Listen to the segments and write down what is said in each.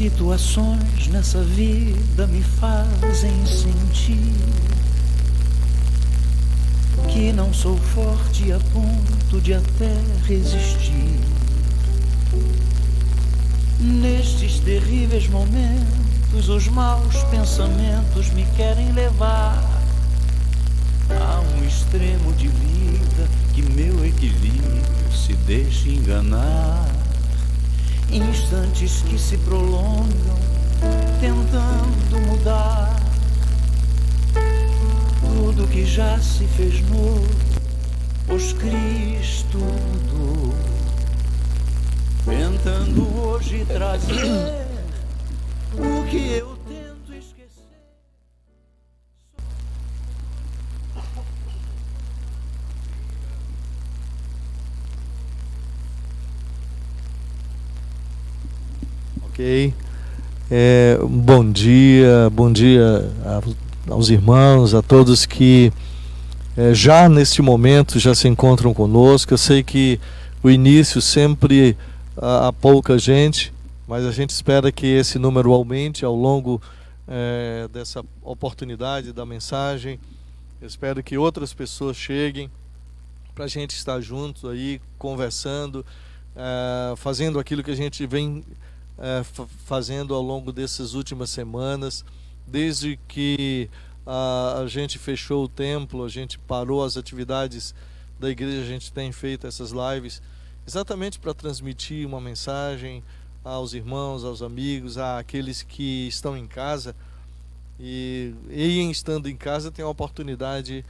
situações nessa vida me fazem sentir que não sou forte a ponto de até resistir. Nestes terríveis momentos, os maus pensamentos me querem levar a um extremo de vida que meu equilíbrio se deixa enganar. Instantes que se prolongam, tentando mudar tudo que já se fez novo, pois Cristo mudou, tentando hoje trazer o que eu tento esquecer. Ok. Bom dia aos irmãos, a todos que já neste momento já se encontram conosco. Eu sei que o início sempre há pouca gente, mas a gente espera que esse número aumente ao longo dessa oportunidade da mensagem. Eu espero que outras pessoas cheguem para a gente estar juntos aí, conversando, fazendo aquilo que a gente vem fazendo ao longo dessas últimas semanas, desde que a gente fechou o templo, a gente parou as atividades da igreja, a gente tem feito essas lives exatamente para transmitir uma mensagem aos irmãos, aos amigos, àqueles que estão em casa e estando em casa tem a oportunidade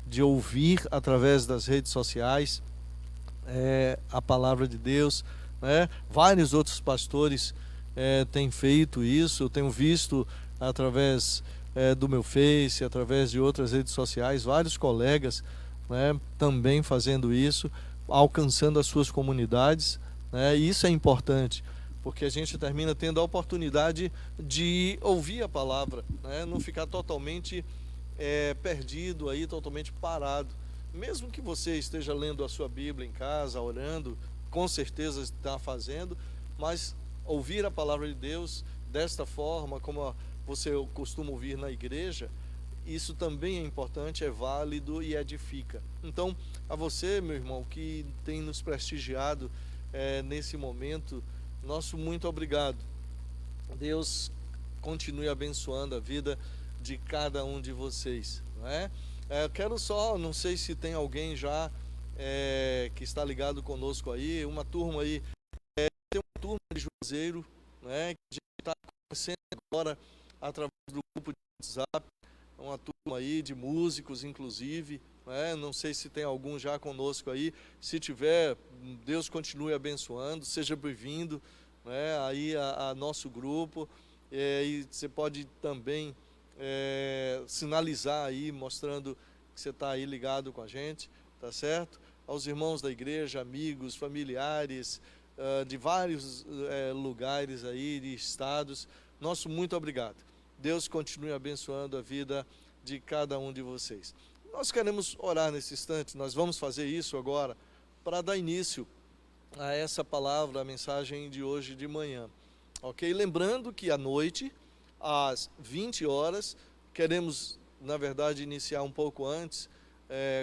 de ouvir através das redes sociais a palavra de Deus, né? Vários outros pastores têm feito isso. Eu tenho visto através do meu Face, através de outras redes sociais, vários colegas, né, também fazendo isso, alcançando as suas comunidades, né? E isso é importante, porque a gente termina tendo a oportunidade de ouvir a palavra, né? Não ficar totalmente perdido aí, totalmente parado. Mesmo que você esteja lendo a sua Bíblia em casa, orando, com certeza está fazendo, mas ouvir a palavra de Deus desta forma, como você costuma ouvir na igreja, isso também é importante, é válido e edifica. Então, a você, meu irmão, que tem nos prestigiado nesse momento, nosso muito obrigado. Deus continue abençoando a vida de cada um de vocês, não é? Eu quero só, não sei se tem alguém já que está ligado conosco aí, uma turma aí, tem uma turma de Juazeiro, né, que está conhecendo agora através do grupo de WhatsApp, uma turma aí de músicos, inclusive, né? Não sei se tem algum já conosco aí. Se tiver, Deus continue abençoando, seja bem-vindo, né, aí a nosso grupo. E você pode também sinalizar aí, mostrando que você está aí ligado com a gente, tá certo? Aos irmãos da igreja, amigos, familiares, de vários lugares aí, de estados, nosso muito obrigado. Deus continue abençoando a vida de cada um de vocês. Nós queremos orar nesse instante, nós vamos fazer isso agora, para dar início a essa palavra, a mensagem de hoje de manhã. Ok? Lembrando que à noite, às 20 horas, queremos, na verdade, iniciar um pouco antes,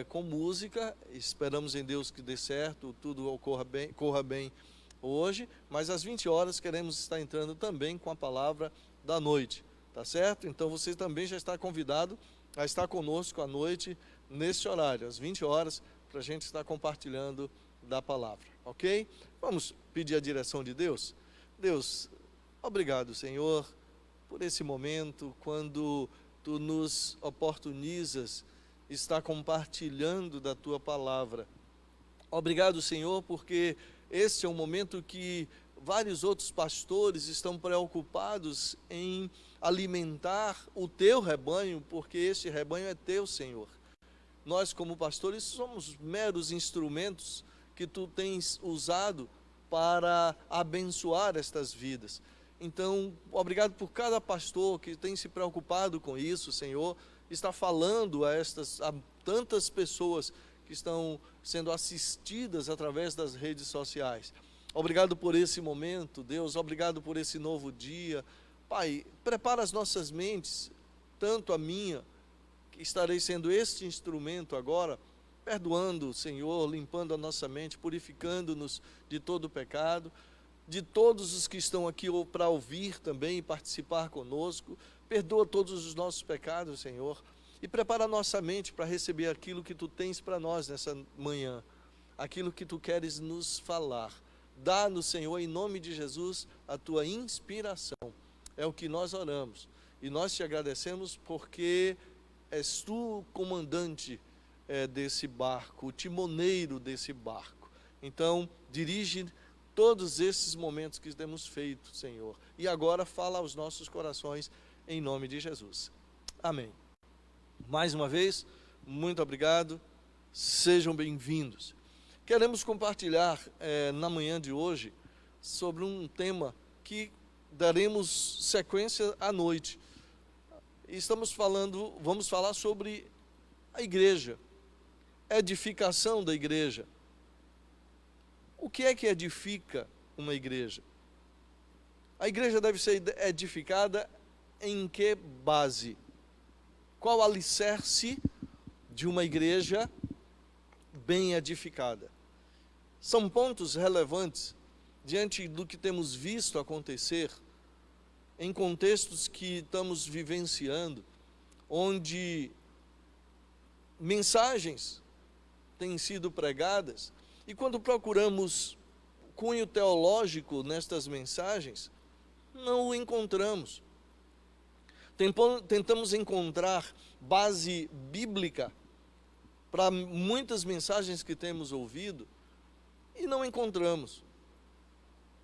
com música. Esperamos em Deus que dê certo, tudo corra bem hoje, mas às 20 horas queremos estar entrando também com a palavra da noite, tá certo? Então você também já está convidado a estar conosco à noite, nesse horário, às 20 horas, para a gente estar compartilhando da palavra, ok? Vamos pedir a direção de Deus? Deus, obrigado, Senhor, por esse momento, quando Tu nos oportunizas estar compartilhando da Tua palavra. Obrigado, Senhor, porque este é um momento que vários outros pastores estão preocupados em alimentar o Teu rebanho, porque este rebanho é Teu, Senhor. Nós, como pastores, somos meros instrumentos que Tu tens usado para abençoar estas vidas. Então, obrigado por cada pastor que tem se preocupado com isso, Senhor, está falando a tantas pessoas que estão sendo assistidas através das redes sociais. Obrigado por esse momento, Deus, obrigado por esse novo dia. Pai, prepara as nossas mentes, tanto a minha, que estarei sendo este instrumento agora, perdoando, Senhor, limpando a nossa mente, purificando-nos de todo o pecado, de todos os que estão aqui para ouvir também e participar conosco. Perdoa todos os nossos pecados, Senhor, e prepara a nossa mente para receber aquilo que Tu tens para nós nessa manhã, aquilo que Tu queres nos falar. Dá-nos, Senhor, em nome de Jesus, a Tua inspiração. É o que nós oramos. E nós Te agradecemos porque és Tu o comandante desse barco, o timoneiro desse barco. Então, dirige todos esses momentos que temos feito, Senhor. E agora fala aos nossos corações, em nome de Jesus. Amém. Mais uma vez, muito obrigado. Sejam bem-vindos. Queremos compartilhar na manhã de hoje sobre um tema que daremos sequência à noite. Vamos falar sobre a igreja, edificação da igreja. O que é que edifica uma igreja? A igreja deve ser edificada em que base? Qual o alicerce de uma igreja bem edificada? São pontos relevantes diante do que temos visto acontecer em contextos que estamos vivenciando, onde mensagens têm sido pregadas, e quando procuramos cunho teológico nestas mensagens, não o encontramos. Tentamos encontrar base bíblica para muitas mensagens que temos ouvido e não encontramos.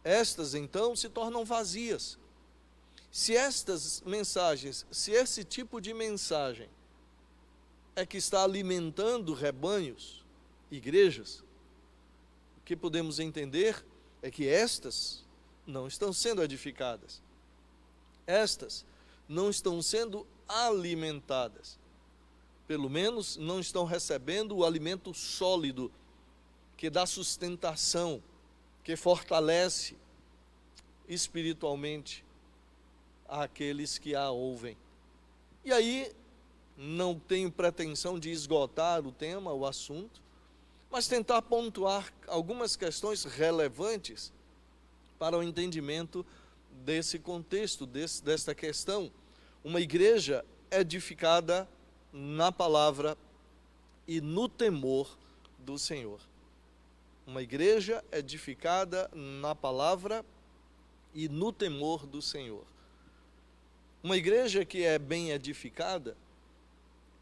Estas, então, se tornam vazias. Se estas mensagens, se esse tipo de mensagem é que está alimentando rebanhos, igrejas, o que podemos entender é que estas não estão sendo edificadas. Estas não estão sendo alimentadas. Pelo menos não estão recebendo o alimento sólido, que dá sustentação, que fortalece espiritualmente àqueles que a ouvem. E aí, não tenho pretensão de esgotar o tema, o assunto, mas tentar pontuar algumas questões relevantes para o entendimento desse contexto, desta questão. Uma igreja edificada na palavra e no temor do Senhor. Uma igreja edificada na palavra e no temor do Senhor. Uma igreja que é bem edificada,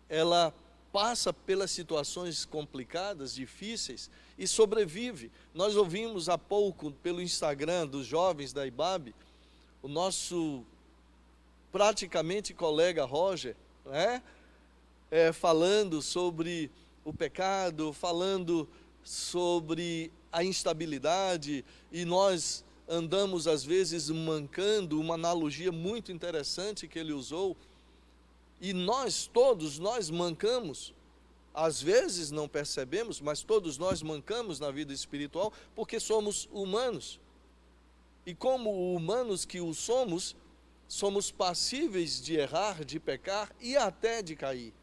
ela passa pelas situações complicadas, difíceis e sobrevive. Nós ouvimos há pouco pelo Instagram dos jovens da IBAB, o nosso praticamente colega Roger, falando sobre o pecado, falando sobre a instabilidade, e nós andamos às vezes mancando, uma analogia muito interessante que ele usou, e todos nós mancamos, às vezes não percebemos, mas todos nós mancamos na vida espiritual, porque somos humanos, e como humanos que o somos passíveis de errar, de pecar e até de cair.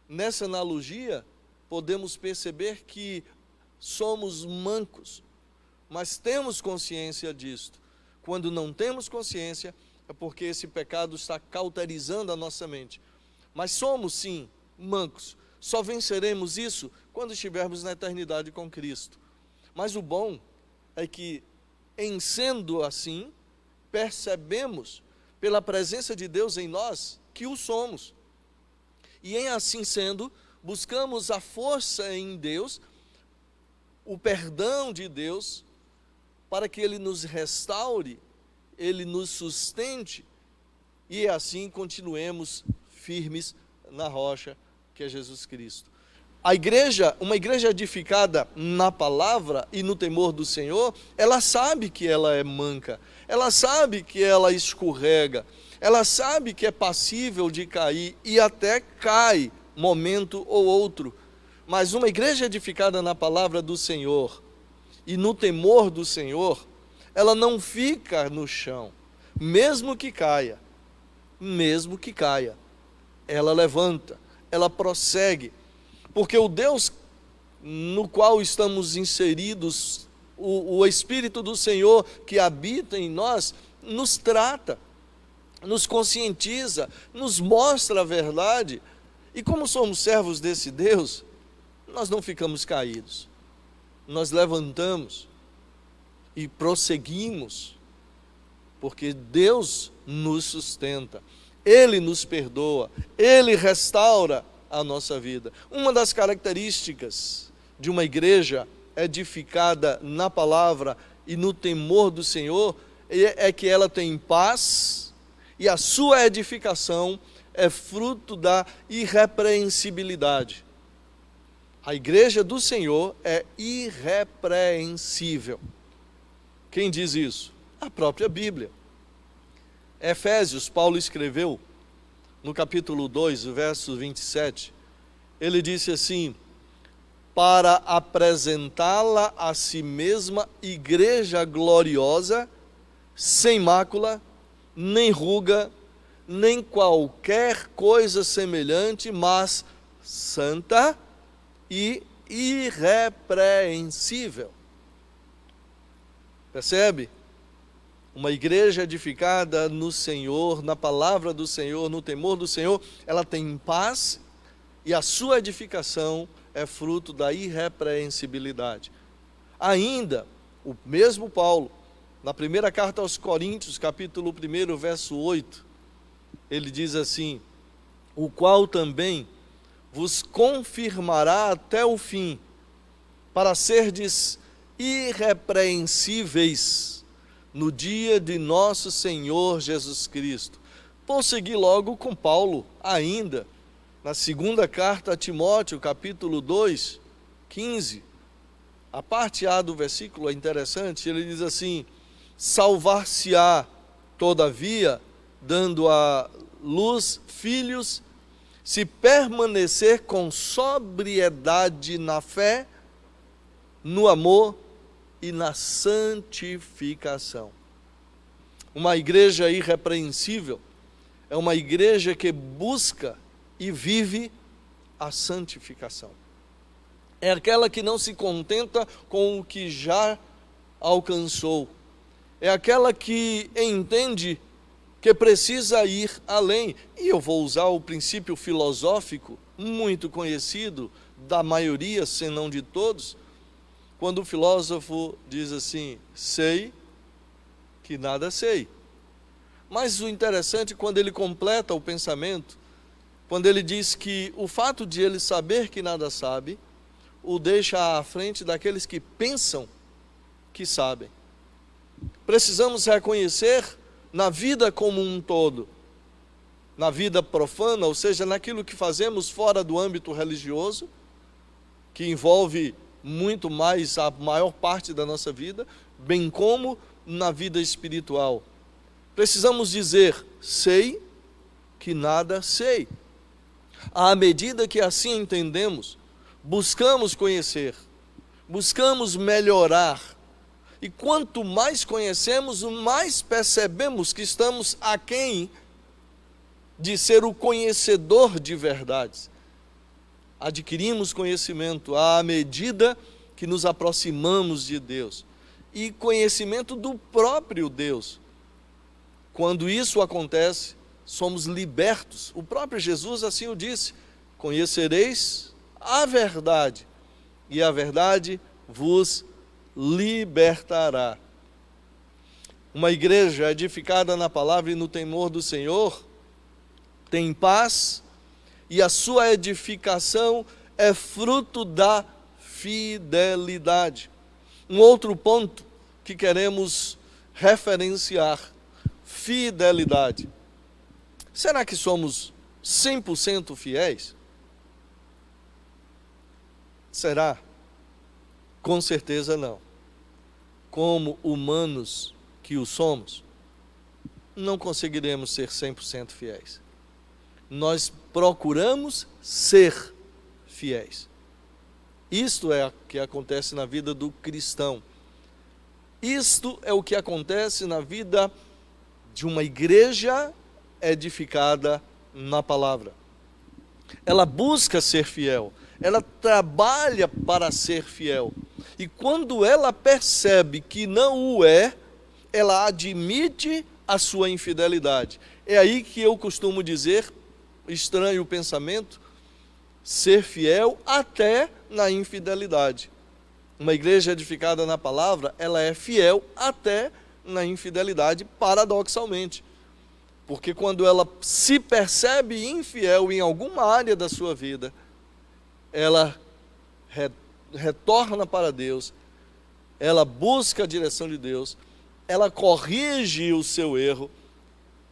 Nessa analogia, podemos perceber que somos mancos, mas temos consciência disto. Quando não temos consciência, é porque esse pecado está cauterizando a nossa mente. Mas somos, sim, mancos. Só venceremos isso quando estivermos na eternidade com Cristo. Mas o bom é que, em sendo assim, percebemos, pela presença de Deus em nós, que o somos. E em assim sendo, buscamos a força em Deus, o perdão de Deus, para que Ele nos restaure, Ele nos sustente, e assim continuemos firmes na rocha, que é Jesus Cristo. Uma igreja edificada na palavra e no temor do Senhor, ela sabe que ela é manca, ela sabe que ela escorrega, ela sabe que é passível de cair e até cai momento ou outro. Mas uma igreja edificada na palavra do Senhor e no temor do Senhor, ela não fica no chão, mesmo que caia, ela levanta, ela prossegue, porque o Deus no qual estamos inseridos, o Espírito do Senhor que habita em nós, nos trata, nos conscientiza, nos mostra a verdade, e como somos servos desse Deus, nós não ficamos caídos, nós levantamos e prosseguimos, porque Deus nos sustenta, Ele nos perdoa, Ele restaura a nossa vida. Uma das características de uma igreja edificada na palavra e no temor do Senhor é que ela tem paz e a sua edificação é fruto da irrepreensibilidade. A igreja do Senhor é irrepreensível. Quem diz isso? A própria Bíblia. Efésios, Paulo escreveu no capítulo 2, verso 27, ele disse assim: para apresentá-la a si mesma igreja gloriosa, sem mácula, nem ruga, nem qualquer coisa semelhante, mas santa e irrepreensível. Percebe? Uma igreja edificada no Senhor, na palavra do Senhor, no temor do Senhor, ela tem paz e a sua edificação é fruto da irrepreensibilidade. Ainda, o mesmo Paulo, na primeira carta aos Coríntios, capítulo 1, verso 8, ele diz assim: o qual também vos confirmará até o fim, para serdes irrepreensíveis no dia de nosso Senhor Jesus Cristo. Vou seguir logo com Paulo, ainda, na segunda carta a Timóteo, capítulo 2, 15, a parte A do versículo é interessante, ele diz assim: salvar-se-á, todavia, dando à luz filhos, se permanecer com sobriedade na fé, no amor e na santificação. Uma igreja irrepreensível é uma igreja que busca e vive a santificação. É aquela que não se contenta com o que já alcançou. É aquela que entende que precisa ir além. E eu vou usar o princípio filosófico, muito conhecido da maioria, se não de todos, quando o filósofo diz assim: sei que nada sei. Mas o interessante, quando ele completa o pensamento, quando ele diz que o fato de ele saber que nada sabe, o deixa à frente daqueles que pensam que sabem. Precisamos reconhecer na vida como um todo, na vida profana, ou seja, naquilo que fazemos fora do âmbito religioso, que envolve muito mais a maior parte da nossa vida, bem como na vida espiritual. Precisamos dizer: sei que nada sei. À medida que assim entendemos, buscamos conhecer, buscamos melhorar, e quanto mais conhecemos, mais percebemos que estamos aquém de ser o conhecedor de verdades. Adquirimos conhecimento à medida que nos aproximamos de Deus, e conhecimento do próprio Deus. Quando isso acontece, somos libertos. O próprio Jesus assim o disse: conhecereis a verdade, e a verdade vos libertará. Uma igreja edificada na palavra e no temor do Senhor tem paz, e a sua edificação é fruto da fidelidade. Um outro ponto que queremos referenciar: fidelidade. Será que somos 100% fiéis? Será? Com certeza não. Como humanos que o somos, não conseguiremos ser 100% fiéis. Nós procuramos ser fiéis. Isto é o que acontece na vida do cristão. Isto é o que acontece na vida de uma igreja edificada na palavra. Ela busca ser fiel, ela trabalha para ser fiel. E quando ela percebe que não o é, ela admite a sua infidelidade. É aí que eu costumo dizer, estranho o pensamento, ser fiel até na infidelidade. Uma igreja edificada na palavra, ela é fiel até na infidelidade, paradoxalmente. Porque quando ela se percebe infiel em alguma área da sua vida, ela retorna para Deus, ela busca a direção de Deus, ela corrige o seu erro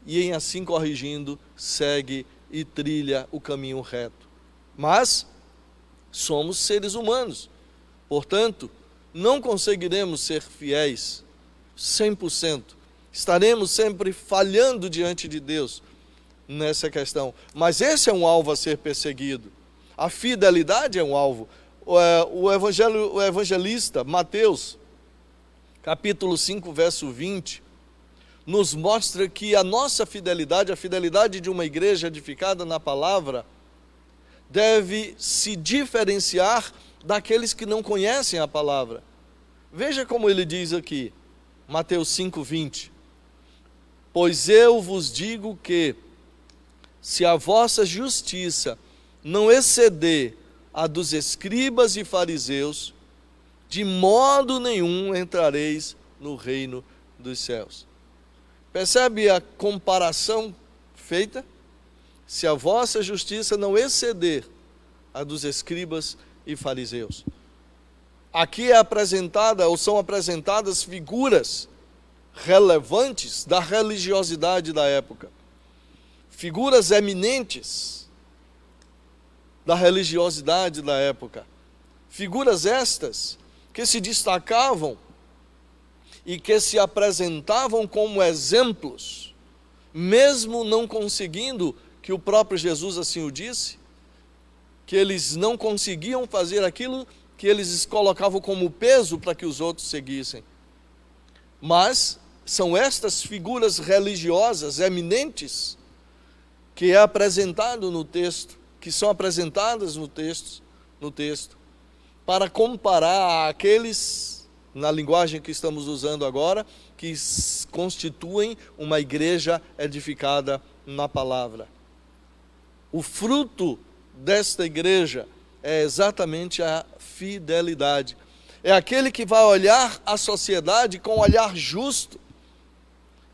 e, em assim corrigindo, segue e trilha o caminho reto. Mas somos seres humanos. Portanto, não conseguiremos ser fiéis 100%. Estaremos sempre falhando diante de Deus nessa questão. Mas esse é um alvo a ser perseguido. A fidelidade é um alvo. O evangelista Mateus, capítulo 5, verso 20, nos mostra que a nossa fidelidade, a fidelidade de uma igreja edificada na palavra, deve se diferenciar daqueles que não conhecem a palavra. Veja como ele diz aqui, Mateus 5:20. Pois eu vos digo que, se a vossa justiça não exceder a dos escribas e fariseus, de modo nenhum entrareis no reino dos céus. Percebe a comparação feita? Se a vossa justiça não exceder a dos escribas e fariseus. Aqui é apresentada, ou são apresentadas figuras relevantes da religiosidade da época. Figuras eminentes da religiosidade da época. Figuras estas que se destacavam e que se apresentavam como exemplos, mesmo não conseguindo, que o próprio Jesus assim o disse, que eles não conseguiam fazer aquilo que eles colocavam como peso para que os outros seguissem. Mas são estas figuras religiosas eminentes que é apresentado no texto, que são apresentadas no texto, para comparar àqueles, na linguagem que estamos usando agora, que constituem uma igreja edificada na palavra. O fruto desta igreja é exatamente a fidelidade. É aquele que vai olhar a sociedade com um olhar justo.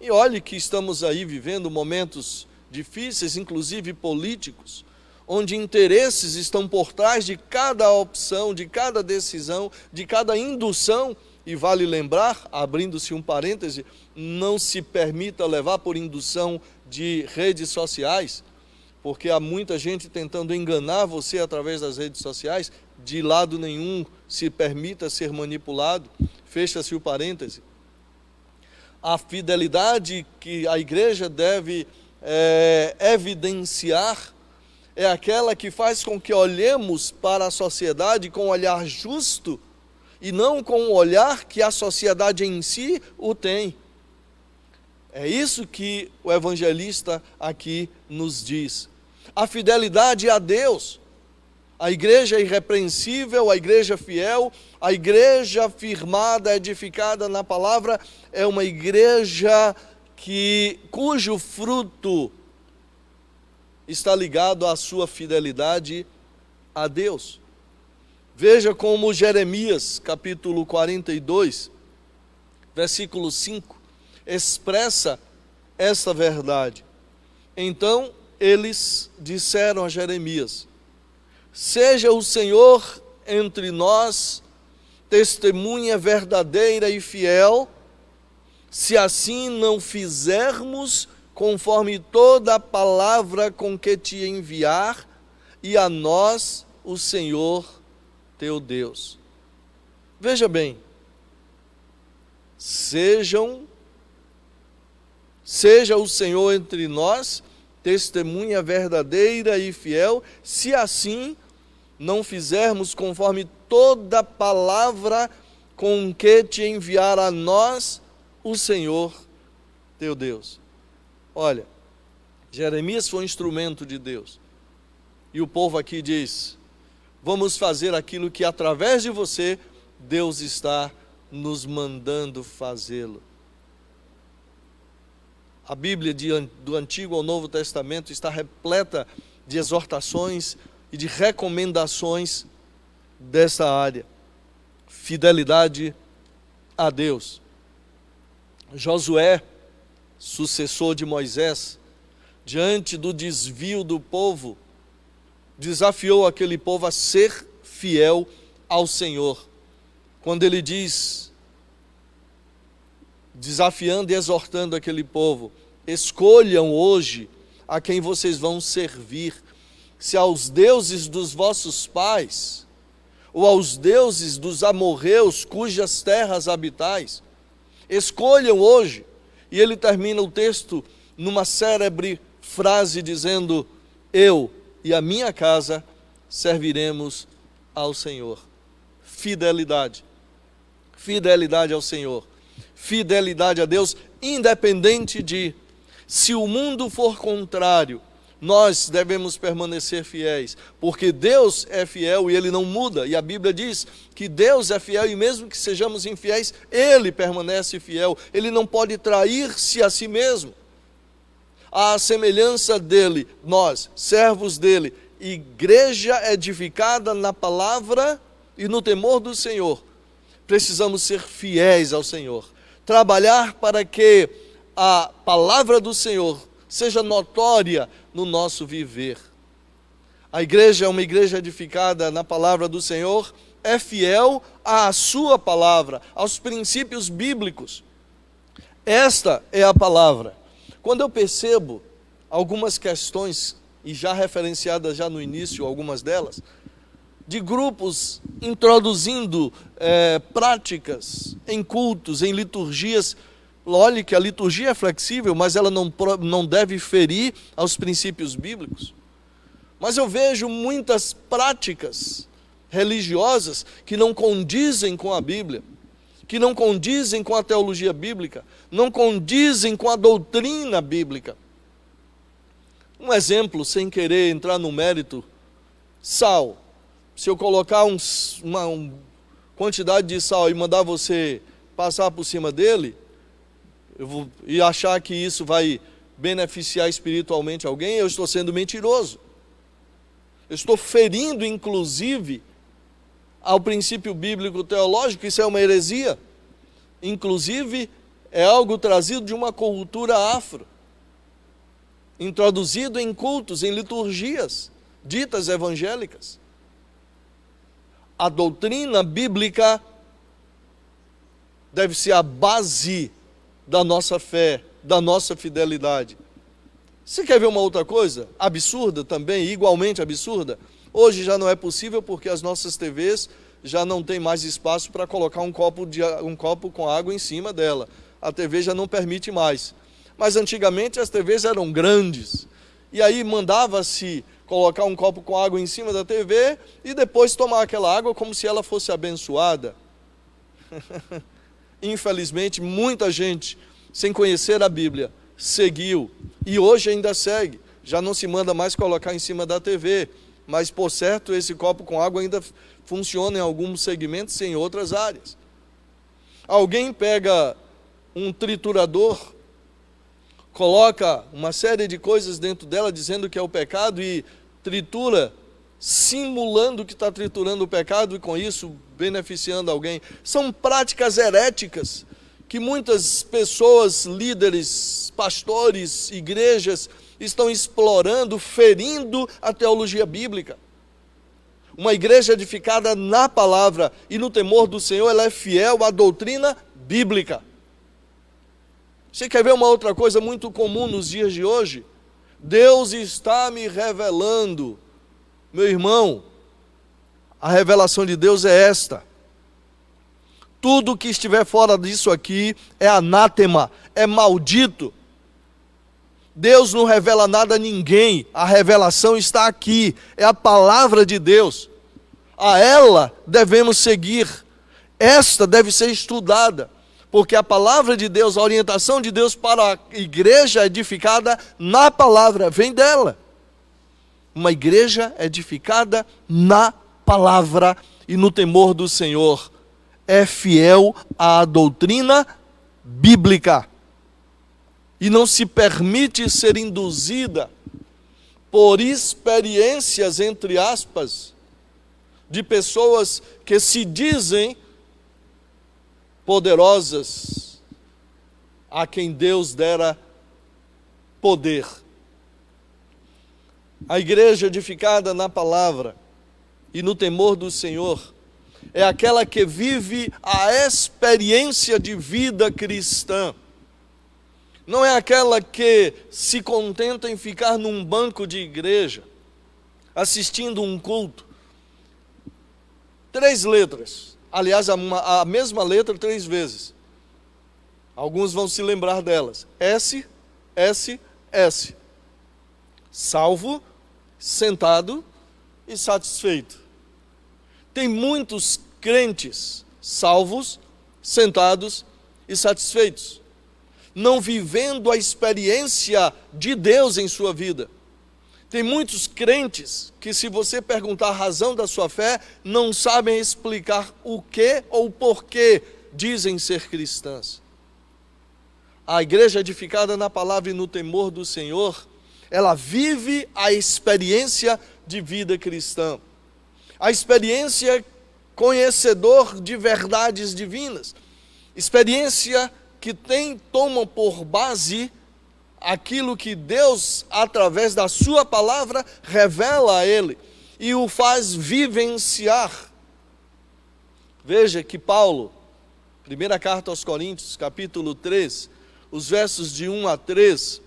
E olhe que estamos aí vivendo momentos difíceis, inclusive políticos, onde interesses estão por trás de cada opção, de cada decisão, de cada indução. E vale lembrar, abrindo-se um parêntese, não se permita levar por indução de redes sociais, porque há muita gente tentando enganar você através das redes sociais. De lado nenhum se permita ser manipulado. Fecha-se o parêntese. A fidelidade que a igreja deve evidenciar é aquela que faz com que olhemos para a sociedade com um olhar justo e não com um olhar que a sociedade em si o tem. É isso que o evangelista aqui nos diz. A fidelidade a Deus, a igreja irrepreensível, a igreja fiel, a igreja firmada, edificada na palavra, é uma igreja cujo fruto está ligado à sua fidelidade a Deus. Veja como Jeremias, capítulo 42, versículo 5, expressa esta verdade. Então eles disseram a Jeremias: seja o Senhor entre nós testemunha verdadeira e fiel, se assim não fizermos conforme toda a palavra com que te enviar, e a nós o Senhor teu Deus. Veja bem, seja o Senhor entre nós testemunha verdadeira e fiel, se assim não fizermos conforme toda palavra com que te enviar a nós o Senhor teu Deus. Olha, Jeremias foi um instrumento de Deus. E o povo aqui diz: vamos fazer aquilo que através de você, Deus está nos mandando fazê-lo. A Bíblia do Antigo ao Novo Testamento está repleta de exortações e de recomendações dessa área. Fidelidade a Deus. Josué, sucessor de Moisés, diante do desvio do povo, desafiou aquele povo a ser fiel ao Senhor. Quando ele diz, desafiando e exortando aquele povo: escolham hoje a quem vocês vão servir, se aos deuses dos vossos pais, ou aos deuses dos amorreus, cujas terras habitais. Escolham hoje. E ele termina o texto numa célebre frase dizendo: eu e a minha casa serviremos ao Senhor. Fidelidade. Fidelidade ao Senhor. Fidelidade a Deus, independente de, se o mundo for contrário, nós devemos permanecer fiéis, porque Deus é fiel e Ele não muda, e a Bíblia diz que Deus é fiel e mesmo que sejamos infiéis, Ele permanece fiel, Ele não pode trair-se a si mesmo. À semelhança dEle, nós, servos dEle, igreja edificada na palavra e no temor do Senhor, precisamos ser fiéis ao Senhor, trabalhar para que a palavra do Senhor seja notória no nosso viver. A igreja é uma igreja edificada na palavra do Senhor, é fiel à sua palavra, aos princípios bíblicos. Esta é a palavra. Quando eu percebo algumas questões, e já referenciadas já no início, algumas delas, de grupos introduzindo práticas em cultos, em liturgias. Olhe que a liturgia é flexível, mas ela não deve ferir aos princípios bíblicos. Mas eu vejo muitas práticas religiosas que não condizem com a Bíblia, que não condizem com a teologia bíblica, não condizem com a doutrina bíblica. Um exemplo, sem querer entrar no mérito: sal. Se eu colocar uma quantidade de sal e mandar você passar por cima dele, e achar que isso vai beneficiar espiritualmente alguém, eu estou sendo mentiroso. Eu estou ferindo, inclusive, ao princípio bíblico teológico. Isso é uma heresia. Inclusive, é algo trazido de uma cultura afro, introduzido em cultos, em liturgias ditas evangélicas. A doutrina bíblica deve ser a base da nossa fé, da nossa fidelidade. Você quer ver uma outra coisa absurda também, igualmente absurda? Hoje já não é possível porque as nossas TVs já não tem mais espaço para colocar um copo com água em cima dela. A TV já não permite mais. Mas antigamente as TVs eram grandes. E aí mandava-se colocar um copo com água em cima da TV e depois tomar aquela água como se ela fosse abençoada. Infelizmente, muita gente, sem conhecer a Bíblia, seguiu. E hoje ainda segue. Já não se manda mais colocar em cima da TV. Mas, por certo, esse copo com água ainda funciona em alguns segmentos e em outras áreas. Alguém pega um triturador, coloca uma série de coisas dentro dela, dizendo que é o pecado, e tritura, simulando que está triturando o pecado, e com isso beneficiando alguém. São práticas heréticas que muitas pessoas, líderes, pastores, igrejas, estão explorando, ferindo a teologia bíblica. Uma igreja edificada na palavra e no temor do Senhor, ela é fiel à doutrina bíblica. Você quer ver uma outra coisa muito comum nos dias de hoje? Deus está me revelando. Meu irmão, a revelação de Deus é esta: tudo que estiver fora disso aqui é anátema, é maldito. Deus não revela nada a ninguém, a revelação está aqui, é a palavra de Deus. A ela devemos seguir, esta deve ser estudada, porque a palavra de Deus, a orientação de Deus para a igreja edificada na palavra, vem dela. Uma igreja edificada na palavra e no temor do Senhor é fiel à doutrina bíblica e não se permite ser induzida por experiências, entre aspas, de pessoas que se dizem poderosas, a quem Deus dera poder. A igreja edificada na palavra e no temor do Senhor é aquela que vive a experiência de vida cristã. Não é aquela que se contenta em ficar num banco de igreja, assistindo um culto. 3 letras. Aliás, a mesma letra 3 vezes. Alguns vão se lembrar delas. S, S, S. Salvo, sentado e satisfeito. Tem muitos crentes salvos, sentados e satisfeitos, não vivendo a experiência de Deus em sua vida. Tem muitos crentes que, se você perguntar a razão da sua fé, não sabem explicar o que ou porquê dizem ser cristãs. A igreja edificada na palavra e no temor do Senhor, ela vive a experiência de vida cristã. A experiência conhecedor de verdades divinas. Experiência que toma por base aquilo que Deus, através da sua palavra, revela a ele e o faz vivenciar. Veja que Paulo, primeira carta aos Coríntios, capítulo 3, os versos de 1 a 3,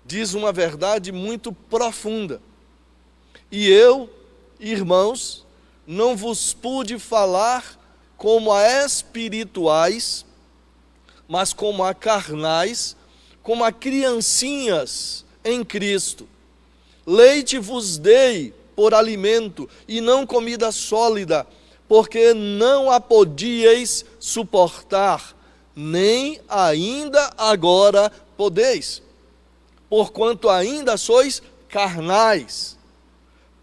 diz uma verdade muito profunda. E eu, irmãos, não vos pude falar como a espirituais, mas como a carnais, como a criancinhas em Cristo. Leite vos dei por alimento, e não comida sólida, porque não a podíeis suportar, nem ainda agora podeis, porquanto ainda sois carnais.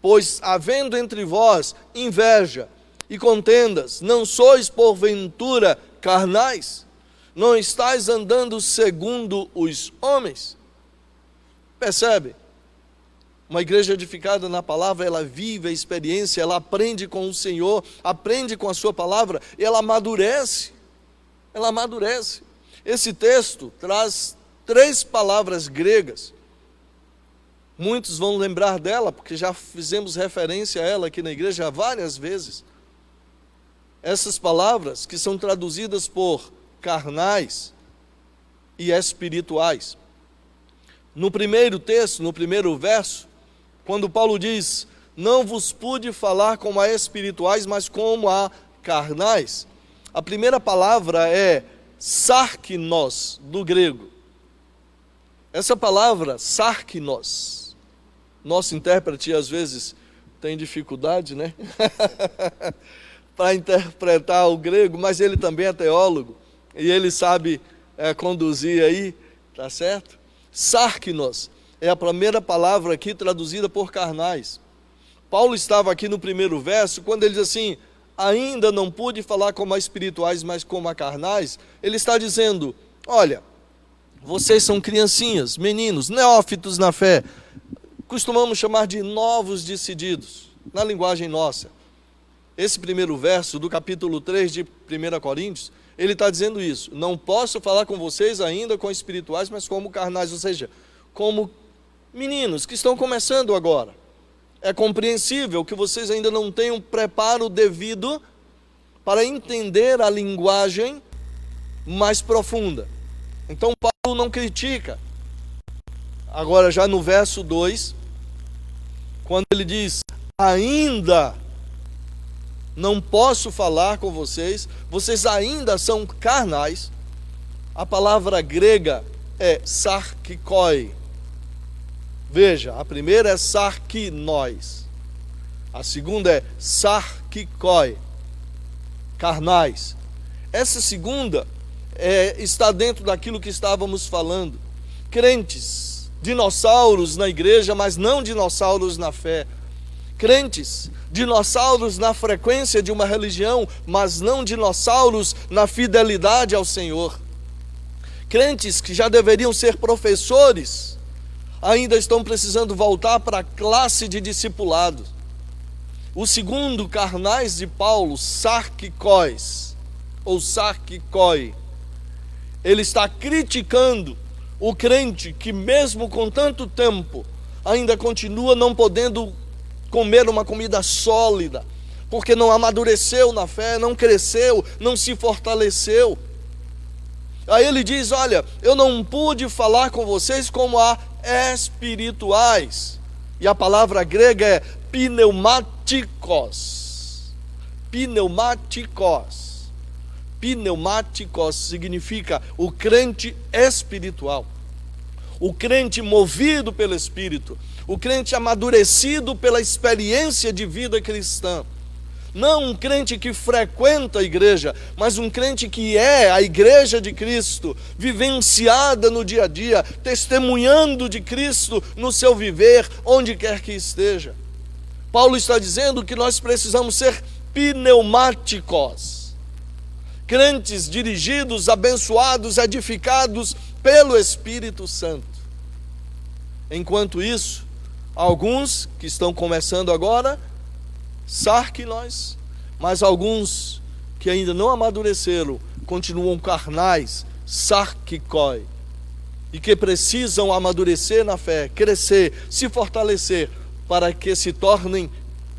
Pois, havendo entre vós inveja e contendas, não sois porventura carnais? Não estáis andando segundo os homens? Percebe? Uma igreja edificada na palavra, ela vive a experiência, ela aprende com o Senhor, aprende com a sua palavra, e ela amadurece. Ela amadurece. Esse texto traz 3 palavras gregas. Muitos vão lembrar dela, porque já fizemos referência a ela aqui na igreja várias vezes. Essas palavras que são traduzidas por carnais e espirituais. No primeiro texto, no primeiro verso, quando Paulo diz, não vos pude falar como a espirituais, mas como a carnais, a primeira palavra é sarkinos, do grego. Essa palavra, sarkinos, nosso intérprete às vezes tem dificuldade, né? para interpretar o grego, mas ele também é teólogo, e ele sabe conduzir aí, tá certo? Sarkinos é a primeira palavra aqui traduzida por carnais. Paulo estava aqui no primeiro verso, quando ele diz assim, ainda não pude falar como a espirituais, mas como a carnais, ele está dizendo, olha, vocês são criancinhas, meninos, neófitos na fé, costumamos chamar de novos decididos, na linguagem nossa. Esse primeiro verso do capítulo 3 de 1 Coríntios, ele está dizendo isso, não posso falar com vocês ainda com espirituais, mas como carnais, ou seja, como meninos que estão começando agora. É compreensível que vocês ainda não tenham preparo devido para entender a linguagem mais profunda. Então Paulo não critica. Agora já no verso 2, quando ele diz, ainda não posso falar com vocês, vocês ainda são carnais. A palavra grega é sarkikoi. Veja, a primeira é sarkinos, a segunda é sarkikoi. carnais. Essa segunda está dentro daquilo que estávamos falando. Crentes, dinossauros na igreja, mas não dinossauros na fé. Crentes, dinossauros na frequência de uma religião, mas não dinossauros na fidelidade ao Senhor. Crentes que já deveriam ser professores, ainda estão precisando voltar para a classe de discipulado. O segundo, carnais de Paulo, sarkikóis, ou sarkikoi, ele está criticando o crente que mesmo com tanto tempo, ainda continua não podendo comer uma comida sólida, porque não amadureceu na fé, não cresceu, não se fortaleceu. Aí ele diz, olha, eu não pude falar com vocês como a espirituais. E a palavra grega é pneumáticos. Pneumáticos. Pneumáticos significa o crente espiritual. O crente movido pelo Espírito. O crente amadurecido pela experiência de vida cristã. Não um crente que frequenta a igreja, mas um crente que é a igreja de Cristo, vivenciada no dia a dia, testemunhando de Cristo no seu viver, onde quer que esteja. Paulo está dizendo que nós precisamos ser pneumáticos, crentes dirigidos, abençoados, edificados pelo Espírito Santo. Enquanto isso, alguns que estão começando agora, sarkikóis, mas alguns que ainda não amadureceram, continuam carnais, sarkikoi, e que precisam amadurecer na fé, crescer, se fortalecer, para que se tornem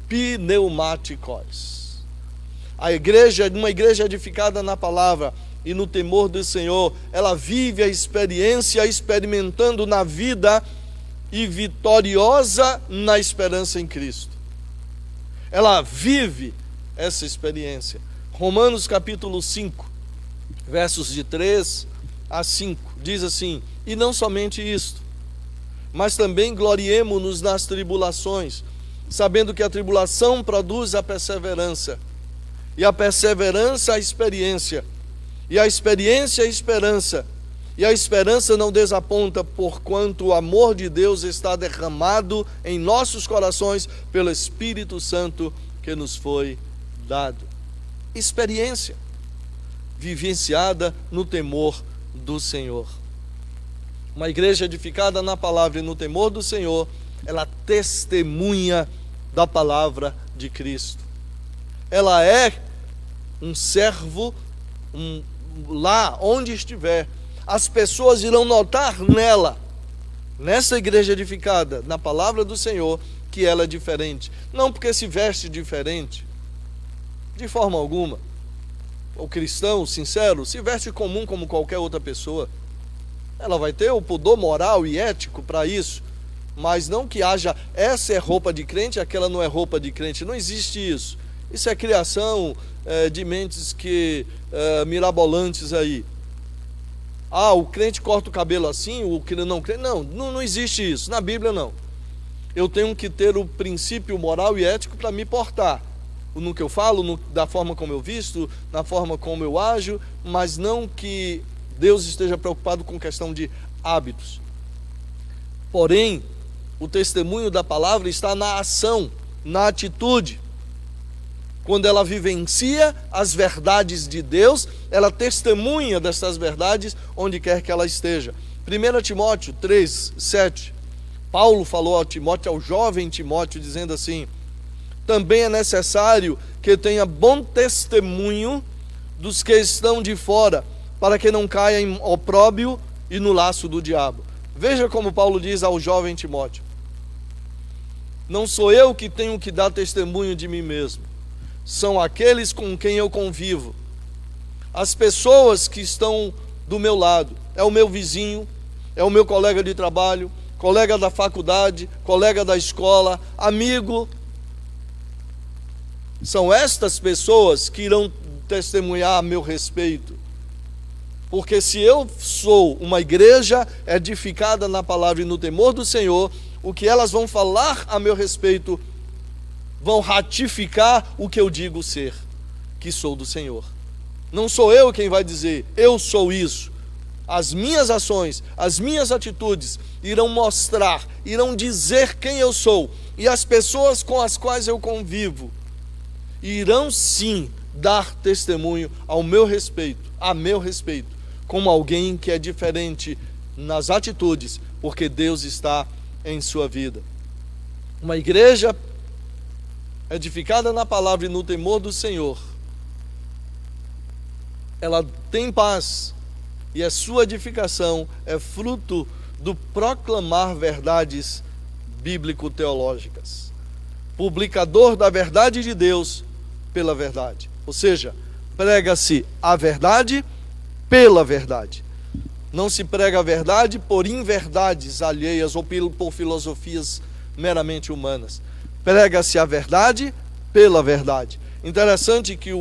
pneumáticos. A igreja, uma igreja edificada na palavra e no temor do Senhor, ela vive a experiência, experimentando na vida e vitoriosa na esperança em Cristo. Ela vive essa experiência. Romanos capítulo 5, versos de 3 a 5, diz assim: e não somente isto, mas também gloriemo-nos nas tribulações, sabendo que a tribulação produz a perseverança, e a perseverança a experiência, e a experiência a esperança, e a esperança não desaponta, porquanto o amor de Deus está derramado em nossos corações pelo Espírito Santo que nos foi dado. Experiência vivenciada no temor do Senhor. Uma igreja edificada na palavra e no temor do Senhor, ela testemunha da palavra de Cristo. Ela é um servo, lá onde estiver, as pessoas irão notar nela, nessa igreja edificada, na palavra do Senhor, que ela é diferente. Não porque se veste diferente, de forma alguma. O cristão sincero se veste comum como qualquer outra pessoa. Ela vai ter o pudor moral e ético para isso, mas não que haja, essa é roupa de crente, aquela não é roupa de crente. Não existe isso. Isso é criação de mentes mirabolantes aí. Ah, o crente corta o cabelo assim, o que não crente. Não existe isso. Na Bíblia, não. Eu tenho que ter o princípio moral e ético para me portar. No que eu falo, da forma como eu visto, na forma como eu ajo, mas não que Deus esteja preocupado com questão de hábitos. Porém, o testemunho da palavra está na ação, na atitude. Quando ela vivencia as verdades de Deus, ela testemunha dessas verdades onde quer que ela esteja. 1 Timóteo 3, 7, Paulo falou a Timóteo, ao jovem Timóteo, dizendo assim: também é necessário que tenha bom testemunho dos que estão de fora, para que não caia em opróbrio e no laço do diabo. Veja como Paulo diz ao jovem Timóteo: não sou eu que tenho que dar testemunho de mim mesmo, são aqueles com quem eu convivo, as pessoas que estão do meu lado. É o meu vizinho, é o meu colega de trabalho, colega da faculdade, colega da escola, amigo. São estas pessoas que irão testemunhar a meu respeito. Porque se eu sou uma igreja edificada na palavra e no temor do Senhor, o que elas vão falar a meu respeito vão ratificar o que eu digo ser. que sou do Senhor. Não sou eu quem vai dizer, eu sou isso. As minhas ações, as minhas atitudes irão mostrar, irão dizer quem eu sou. E as pessoas com as quais eu convivo irão sim dar testemunho ao meu respeito, a meu respeito, como alguém que é diferente nas atitudes, porque Deus está em sua vida. Uma igreja edificada na palavra e no temor do Senhor, ela tem paz, e a sua edificação é fruto do proclamar verdades bíblico-teológicas. Publicador da verdade de Deus pela verdade. Ou seja, prega-se a verdade pela verdade. Não se prega a verdade por inverdades alheias ou por filosofias meramente humanas. Prega-se a verdade pela verdade. Interessante que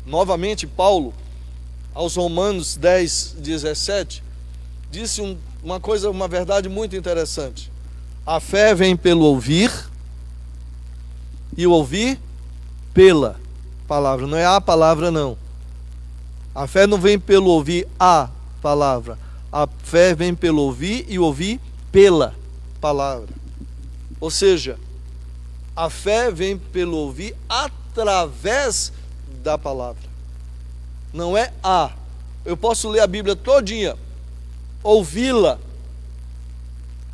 novamente Paulo, aos Romanos 10, 17, disse uma verdade muito interessante. A fé vem pelo ouvir, e o ouvir pela palavra. Não é a palavra, não. A fé não vem pelo ouvir a palavra. A fé vem pelo ouvir e ouvir pela palavra. Ou seja, a fé vem pelo ouvir através da palavra. Não é a. Eu posso ler a Bíblia todinha, ouvi-la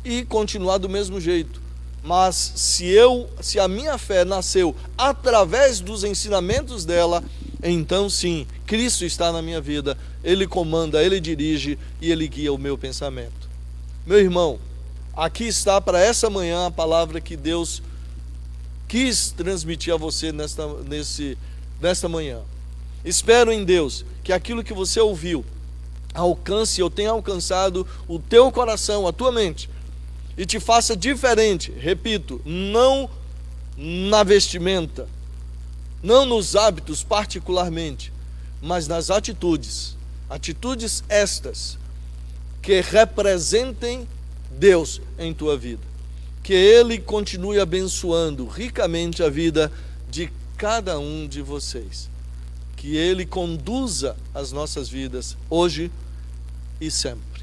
e continuar do mesmo jeito. Mas se a minha fé nasceu através dos ensinamentos dela, então sim, Cristo está na minha vida. Ele comanda, Ele dirige e Ele guia o meu pensamento. Meu irmão, aqui está para essa manhã a palavra que Deus quis transmitir a você nesta manhã. Espero em Deus que aquilo que você ouviu alcance ou tenha alcançado o teu coração, a tua mente, e te faça diferente, repito, não na vestimenta, não nos hábitos particularmente, mas nas atitudes estas que representem Deus em tua vida. Que Ele continue abençoando ricamente a vida de cada um de vocês. Que Ele conduza as nossas vidas hoje e sempre.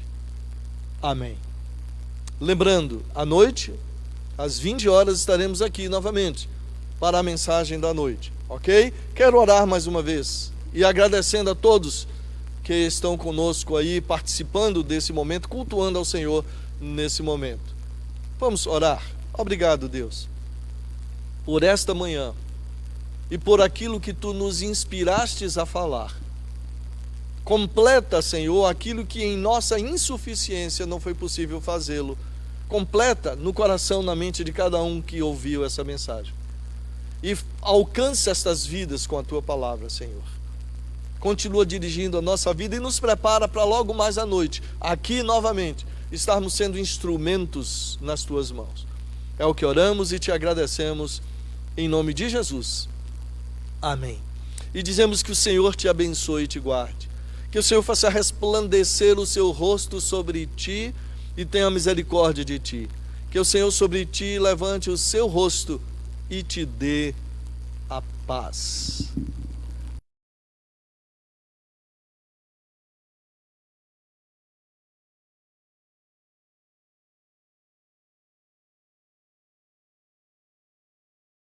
Amém. Lembrando, à noite, às 20 horas, estaremos aqui novamente para a mensagem da noite, ok? Quero orar mais uma vez e agradecendo a todos que estão conosco aí, participando desse momento, cultuando ao Senhor nesse momento. Vamos orar. Obrigado, Deus, por esta manhã e por aquilo que Tu nos inspirastes a falar. Completa, Senhor, aquilo que em nossa insuficiência não foi possível fazê-lo. Completa no coração, na mente de cada um que ouviu essa mensagem. E alcance estas vidas com a Tua palavra, Senhor. Continua dirigindo a nossa vida e nos prepara para logo mais à noite, aqui novamente, estarmos sendo instrumentos nas Tuas mãos. É o que oramos e Te agradecemos em nome de Jesus. Amém. E dizemos que o Senhor te abençoe e te guarde. Que o Senhor faça resplandecer o seu rosto sobre ti e tenha misericórdia de ti. Que o Senhor sobre ti levante o seu rosto e te dê a paz.